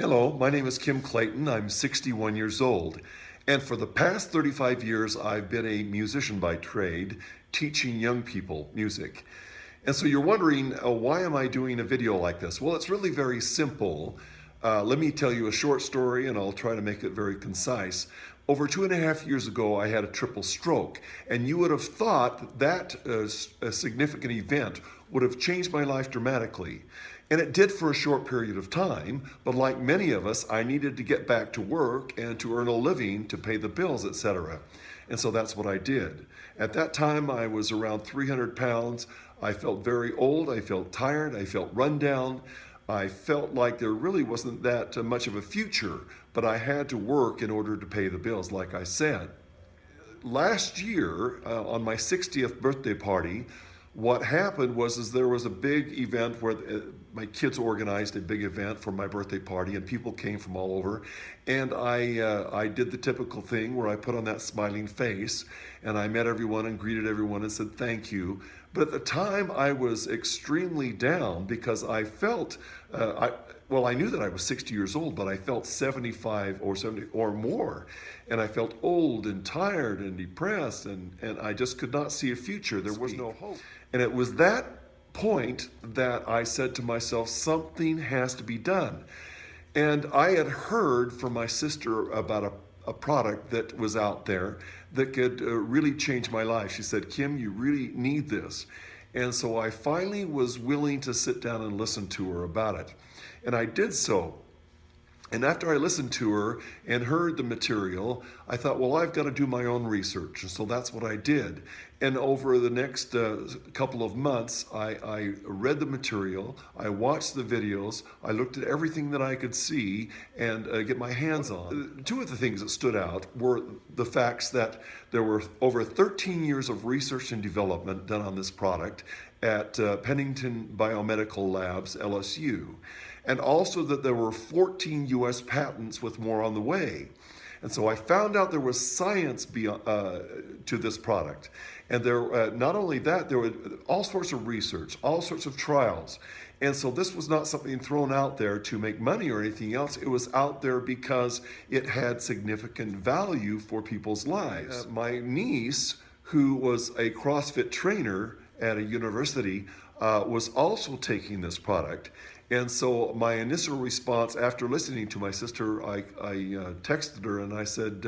Hello, my name is Kim Clayton. I'm 61 years old. And for the past 35 years, I've been a musician by trade, teaching young people music. And so you're wondering, why am I doing a video like this? Well, it's really very simple. Let me tell you a short story, and I'll try to make it very concise. Over 2.5 years ago, I had a triple stroke, and you would have thought that a significant event would have changed my life dramatically. And it did for a short period of time, but like many of us, I needed to get back to work and to earn a living to pay the bills, etc. And so that's what I did. At that time, I was around 300 pounds. I felt very old, I felt tired, I felt run down. I felt like there really wasn't that much of a future, but I had to work in order to pay the bills, like I said. Last year, on my 60th birthday party, what happened was there was a big event where my kids organized a big event for my birthday party, and people came from all over. And I did the typical thing where I put on that smiling face, and I met everyone and greeted everyone and said thank you. But at the time, I was extremely down because I felt, I knew that I was 60 years old, but I felt 75 or 70 or more. And I felt old and tired and depressed, and I just could not see a future. There was no hope. And it was that point that I said to myself, something has to be done. And I had heard from my sister about a product that was out there that could really change my life. She said, Kim, you really need this. And so I finally was willing to sit down and listen to her about it. And I did so. And after I listened to her and heard the material, I thought, well, I've got to do my own research. And so that's what I did. And over the next couple of months, I read the material, I watched the videos, I looked at everything that I could see and get my hands on. Two of the things that stood out were the facts that there were over 13 years of research and development done on this product at Pennington Biomedical Labs, LSU. And also that there were 14 US patents with more on the way. And so I found out there was science to this product. And there, not only that, there were all sorts of research, all sorts of trials. And so this was not something thrown out there to make money or anything else. It was out there because it had significant value for people's lives. My niece, who was a CrossFit trainer at a university, was also taking this product. And so my initial response after listening to my sister, I texted her and I said,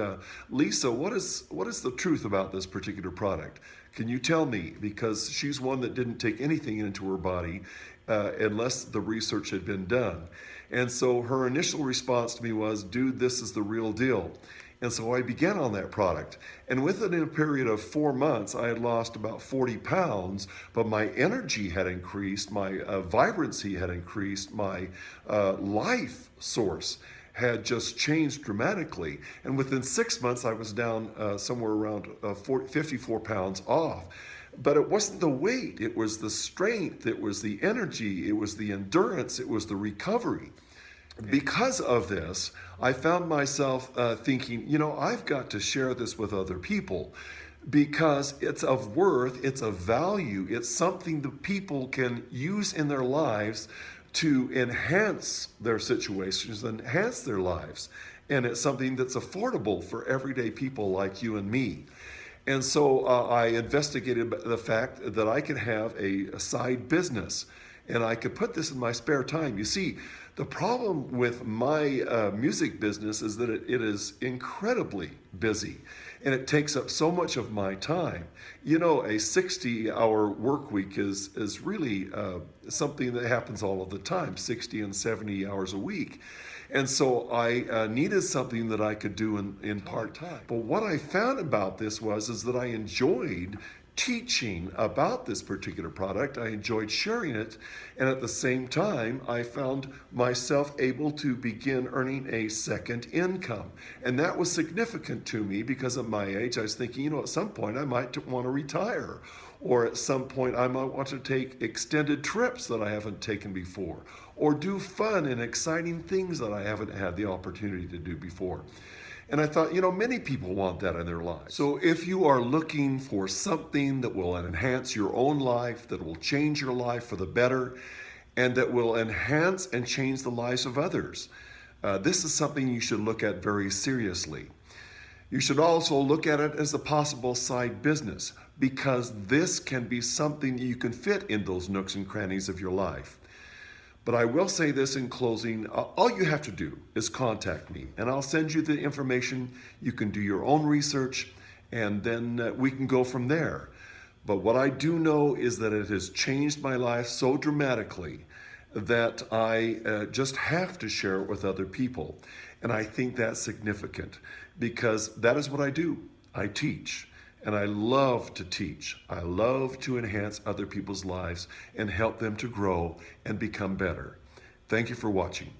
Lisa, what is the truth about this particular product? Can you tell me? Because she's one that didn't take anything into her body unless the research had been done. And so her initial response to me was, dude, this is the real deal. And so I began on that product. And within a period of 4 months, I had lost about 40 pounds, but my energy had increased, my vibrancy had increased, my life source had just changed dramatically. And within 6 months, I was down somewhere around 54 pounds off. But it wasn't the weight, it was the strength, it was the energy, it was the endurance, it was the recovery. Because of this, I found myself thinking, I've got to share this with other people because it's of worth, it's of value, it's something that people can use in their lives to enhance their situations, enhance their lives. And it's something that's affordable for everyday people like you and me. And so I investigated the fact that I could have a side business and I could put this in my spare time. You see, the problem with my music business is that it is incredibly busy and it takes up so much of my time. A 60-hour work week is really something that happens all of the time, 60 and 70 hours a week. And so I needed something that I could do in part-time. But what I found about this is that I enjoyed teaching about this particular product. I enjoyed sharing it, and at the same time, I found myself able to begin earning a second income. And that was significant to me because at my age, I was thinking, at some point I might want to retire, or at some point I might want to take extended trips that I haven't taken before, or do fun and exciting things that I haven't had the opportunity to do before. And I thought, many people want that in their lives. So if you are looking for something that will enhance your own life, that will change your life for the better, and that will enhance and change the lives of others, This is something you should look at very seriously. You should also look at it as a possible side business because this can be something that you can fit in those nooks and crannies of your life. But I will say this in closing, all you have to do is contact me and I'll send you the information. You can do your own research and then we can go from there. But what I do know is that it has changed my life so dramatically that I just have to share it with other people. And I think that's significant because that is what I do. I teach. And I love to teach. I love to enhance other people's lives and help them to grow and become better. Thank you for watching.